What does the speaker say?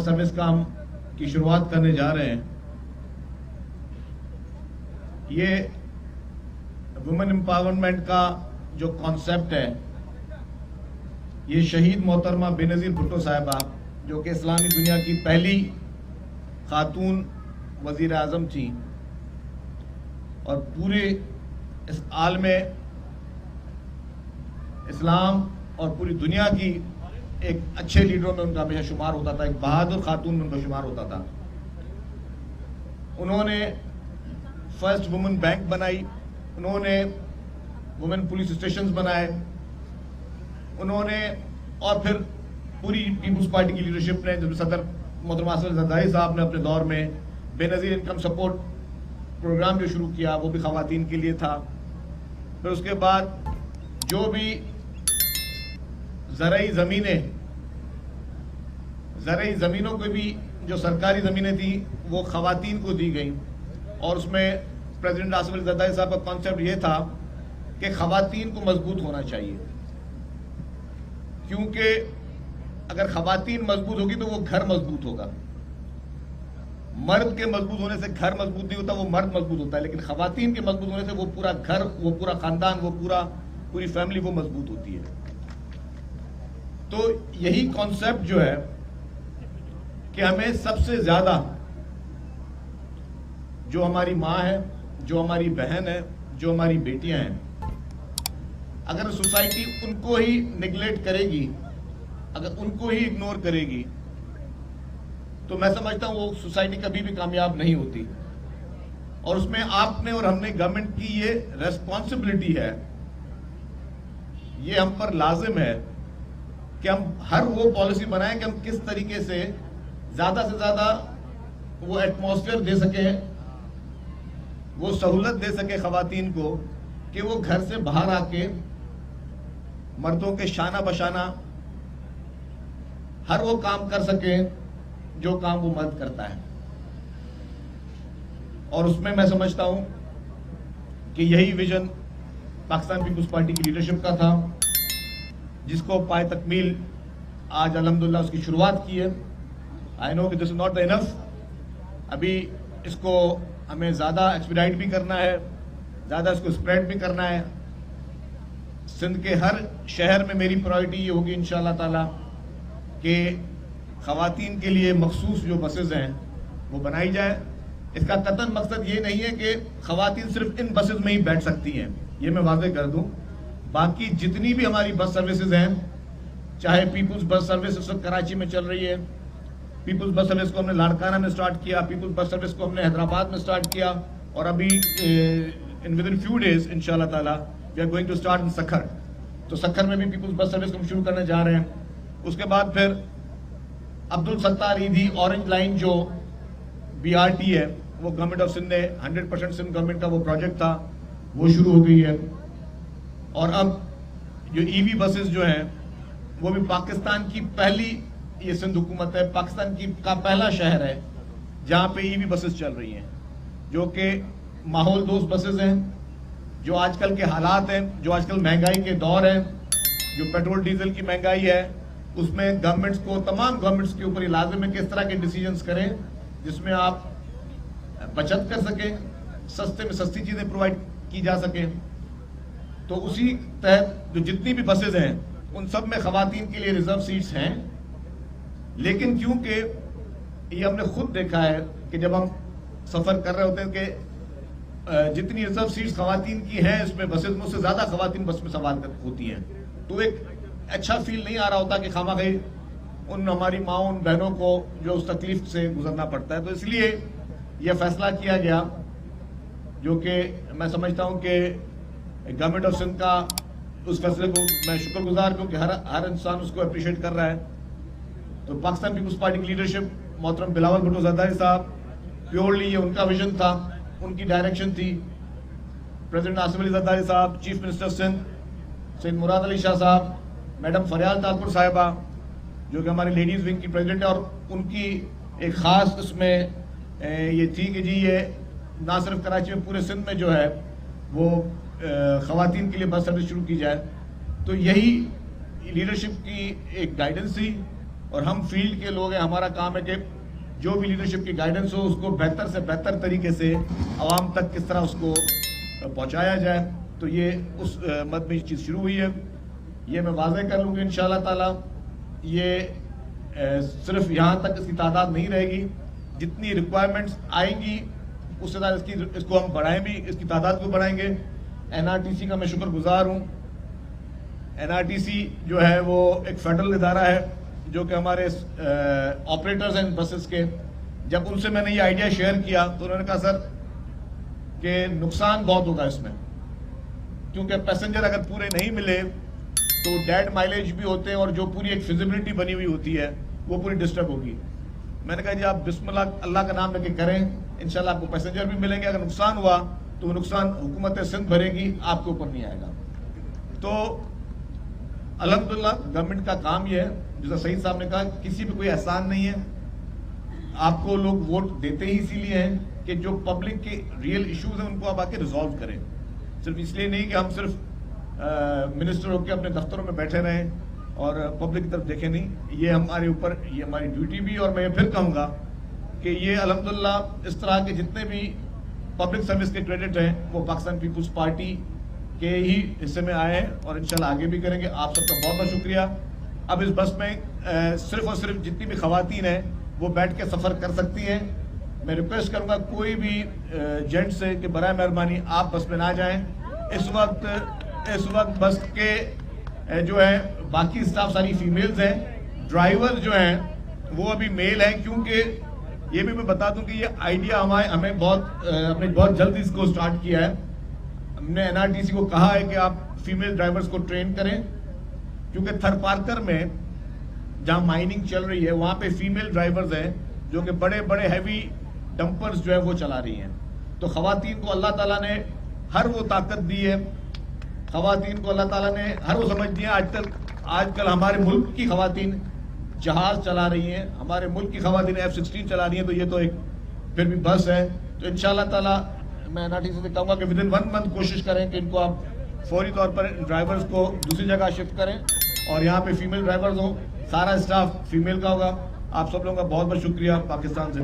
Bus service का हम की शुरुआत करने जा रहे हैं। ये वुमेन एम्पावरमेंट का जो कॉन्सेप्ट है, ये शहीद मोहतरमा बेनज़ीर भुट्टो साहिबा, जो कि इस्लामी दुनिया की पहली खातून वज़ीर आज़म थी और पूरे इस आलम इस्लाम और पूरी दुनिया की एक अच्छे लीडरों में उनका हमेशा शुमार होता था, एक बहादुर खातून में उनका शुमार होता था। उन्होंने फर्स्ट वुमेन बैंक बनाई, उन्होंने वुमेन पुलिस स्टेशंस बनाए, उन्होंने और फिर पूरी पीपुल्स पार्टी की लीडरशिप ने, जब सदर मोहतरमा आसिफ ज़रदारी साहब ने अपने दौर में बेनज़ीर इनकम सपोर्ट प्रोग्राम जो शुरू किया, वो भी ख़वातीन के लिए था। फिर उसके बाद जो भी ज़रई ज़मीनों को भी जो सरकारी ज़मीनें थी वो ख़वातीन को दी गई, और उसमें प्रेसिडेंट आसिफ ज़रदारी साहब का कॉन्सेप्ट ये था कि ख़वातीन को मजबूत होना चाहिए, क्योंकि अगर ख़वातीन मजबूत होगी तो वो घर मजबूत होगा। मर्द के मजबूत होने से घर मजबूत नहीं होता, वो मर्द मजबूत होता है, लेकिन ख़वातीन के मजबूत होने से वो पूरा घर, वो पूरा ख़ानदान, वो पूरी फैमिली वो मजबूत होती है। तो यही कॉन्सेप्ट जो है कि हमें सबसे ज्यादा जो हमारी माँ है, जो हमारी बहन है, जो हमारी बेटियां हैं, अगर सोसाइटी उनको ही निगलेक्ट करेगी, अगर उनको ही इग्नोर करेगी, तो मैं समझता हूं वो सोसाइटी कभी भी कामयाब नहीं होती। और उसमें आपने और हमने, गवर्नमेंट की ये रेस्पॉन्सिबिलिटी है, ये हम पर लाजिम है कि हम हर वो पॉलिसी बनाएं कि हम किस तरीके से ज्यादा वो एटमॉस्फेयर दे सकें, वो सहूलत दे सके ख़वातीन को कि वो घर से बाहर आके मर्दों के शाना बशाना हर वो काम कर सके जो काम वो मर्द करता है। और उसमें मैं समझता हूं कि यही विजन पाकिस्तान पीपुल्स पार्टी की लीडरशिप का था, जिसको पाए तकमील आज अल्हम्दुलिल्लाह उसकी शुरुआत की है। आई नो कि दिस इज नॉट इनफ, अभी इसको हमें ज़्यादा एक्सपीडाइट भी करना है, ज़्यादा इसको स्प्रेड भी करना है। सिंध के हर शहर में मेरी प्रायोरिटी ये होगी इंशाअल्लाह ताला कि ख़वातीन के लिए मखसूस जो बसेज हैं वो बनाई जाए। इसका कतन मकसद ये नहीं है कि ख़वातीन सिर्फ इन बसेज में ही बैठ सकती हैं, ये मैं वाज़ेह कर दूं। बाकी जितनी भी हमारी बस सर्विसेज हैं, चाहे पीपुल्स बस सर्विस इस वक्त कराची में चल रही है, पीपुल्स बस सर्विस को हमने लाड़काना में स्टार्ट किया, पीपुल्स बस सर्विस को हमने हैदराबाद में स्टार्ट किया, और अभी विद इन फ्यू डेज इंशाल्लाह ताला we are going to start in Sukkur. तो सखर में भी पीपुल्स बस सर्विस को हम शुरू करने जा रहे हैं। उसके बाद फिर अब्दुल सत्तार ईदी ऑरेंज लाइन जो BRT है, वो गवर्नमेंट ऑफ सिंध ने 100% सिंध गवर्नमेंट का वो प्रोजेक्ट था, वो शुरू हो गई है। और अब जो EV बसेस जो हैं वो भी पाकिस्तान की पहली, ये सिंध हुकूमत है, पाकिस्तान का पहला शहर है जहाँ पे EV बसेस चल रही हैं, जो कि माहौल दोस्त बसेस हैं। जो आजकल के हालात हैं, जो आजकल महंगाई के दौर हैं, जो पेट्रोल डीजल की महंगाई है, उसमें गवर्नमेंट्स को, तमाम गवर्नमेंट्स के ऊपर ये लाजिम है कि इस तरह के डिसीजंस करें जिसमें आप बचत कर सकें, सस्ते में सस्ती चीज़ें प्रोवाइड की जा सकें। तो उसी तहत जो जितनी भी बसेज हैं उन सब में ख़वातीन के लिए रिजर्व सीट्स हैं। लेकिन क्योंकि ये हमने खुद देखा है कि जब हम सफ़र कर रहे होते हैं कि जितनी रिजर्व सीट्स ख़वातीन की हैं इसमें बसेज में, उससे ज़्यादा ख़वातीन बस में सवार होती हैं, तो एक अच्छा फील नहीं आ रहा होता कि खामख़ाई उन हमारी माँओं, उन बहनों को जो उस तकलीफ से गुजरना पड़ता है। तो इसलिए यह फैसला किया गया, जो कि मैं समझता हूँ कि गवर्नमेंट ऑफ सिंध का उस फैसले को मैं शुक्रगुजार, क्योंकि हर इंसान उसको अप्रिशिएट कर रहा है। तो पाकिस्तान पीपुल्स पार्टी की लीडरशिप, मोहतरम बिलावल भुट्टो ज़रदारी साहब, प्योरली ये उनका विजन था, उनकी डायरेक्शन थी। प्रेसिडेंट आसिफ अली ज़रदारी साहब, चीफ मिनिस्टर सिंध सैयद मुराद अली शाह साहब, मैडम फरियाल तालपुर साहिबा जो कि हमारी लेडीज़ विंग की प्रेसिडेंट है, और उनकी एक ख़ास इसमें ये थी कि जी ये ना सिर्फ कराची में, पूरे सिंध में जो है वो ख़वातीन के लिए बस सर्विस शुरू की जाए। तो यही लीडरशिप की एक गाइडेंस थी, और हम फील्ड के लोग हैं, हमारा काम है कि जो भी लीडरशिप की गाइडेंस हो उसको बेहतर से बेहतर तरीके से आवाम तक किस तरह उसको पहुंचाया जाए। तो ये उस मद में चीज़ शुरू हुई है। ये मैं वाज़ेह कर लूँगी इंशाअल्लाह ताला, ये सिर्फ यहाँ तक इसकी तादाद नहीं रहेगी, जितनी रिक्वायरमेंट्स आएंगी उससे ज़्यादा इसको हम बढ़ाएं भी, इसकी तादाद को बढ़ाएंगे। NRTC का मैं शुक्रगुजार हूँ। NRTC जो है वो एक फेडरल इदारा है जो कि हमारे ऑपरेटर्स हैं बसेस के। जब उनसे मैंने ये आइडिया शेयर किया तो उन्होंने कहा सर कि नुकसान बहुत होगा इसमें, क्योंकि पैसेंजर अगर पूरे नहीं मिले तो डेड माइलेज भी होते हैं और जो पूरी एक फिजिबिलिटी बनी हुई होती है वो पूरी डिस्टर्ब होगी। मैंने कहा जी आप बिस्मिल्लाह अल्लाह का नाम लेके करें, इंशाल्लाह आपको पैसेंजर भी मिलेंगे। अगर नुकसान हुआ तो नुकसान हुकूमत सिंध भरेगी, आपके ऊपर नहीं आएगा। तो अल्हम्दुलिल्लाह गवर्नमेंट का काम यह है, जैसा सईद साहब ने कहा, किसी पे कोई एहसान नहीं है। आपको लोग वोट देते ही इसीलिए हैं कि जो पब्लिक के रियल इश्यूज हैं उनको आप आके रिजॉल्व करें। सिर्फ इसलिए नहीं कि हम सिर्फ मिनिस्टर होकर अपने दफ्तरों में बैठे रहें और पब्लिक की तरफ देखें, नहीं। ये हमारे ऊपर, ये हमारी ड्यूटी भी। और मैं फिर कहूँगा कि ये अल्हम्दुलिल्लाह इस तरह के जितने भी पब्लिक सर्विस के क्रेडिट हैं वो पाकिस्तान पीपुल्स पार्टी के ही हिस्से में आए हैं और इंशाल्लाह आगे भी करेंगे। आप सबका बहुत बहुत शुक्रिया। अब इस बस में सिर्फ और सिर्फ जितनी भी खवातीन हैं वो बैठ के सफ़र कर सकती हैं। मैं रिक्वेस्ट करूँगा कोई भी जेंट से कि बराए मेहरबानी आप बस में ना जाएं। इस वक्त बस के जो है बाकी स्टाफ सारी फीमेल्स हैं, ड्राइवर जो हैं वो अभी मेल हैं। क्योंकि ये भी मैं बता दूं कि ये आइडिया हमने बहुत जल्द इसको स्टार्ट किया है। हमने NRTC को कहा है कि आप फीमेल ड्राइवर्स को ट्रेन करें, क्योंकि थरपारकर में जहाँ माइनिंग चल रही है वहाँ पे फीमेल ड्राइवर्स हैं जो कि बड़े बड़े हैवी डंपर्स जो है वो चला रही हैं। तो खवातीन को अल्लाह ताला ने हर वो ताकत दी है, खवातीन को अल्लाह ताला ने हर वो समझ दिया। आजकल हमारे मुल्क की खवातीन जहाज चला रही हैं, हमारे मुल्क की खवातीन F-16 चला रही हैं। तो ये तो एक फिर भी बस है। तो इंशाल्लाह ताला मैं NRTC से कहूँगा कि विदिन 1 मंथ कोशिश करें कि इनको आप फौरी तौर पर ड्राइवर्स को दूसरी जगह शिफ्ट करें और यहाँ पे फीमेल ड्राइवर्स हो, सारा स्टाफ फीमेल का होगा। आप सब लोगों का बहुत बहुत शुक्रिया। पाकिस्तान जिंदाबाद।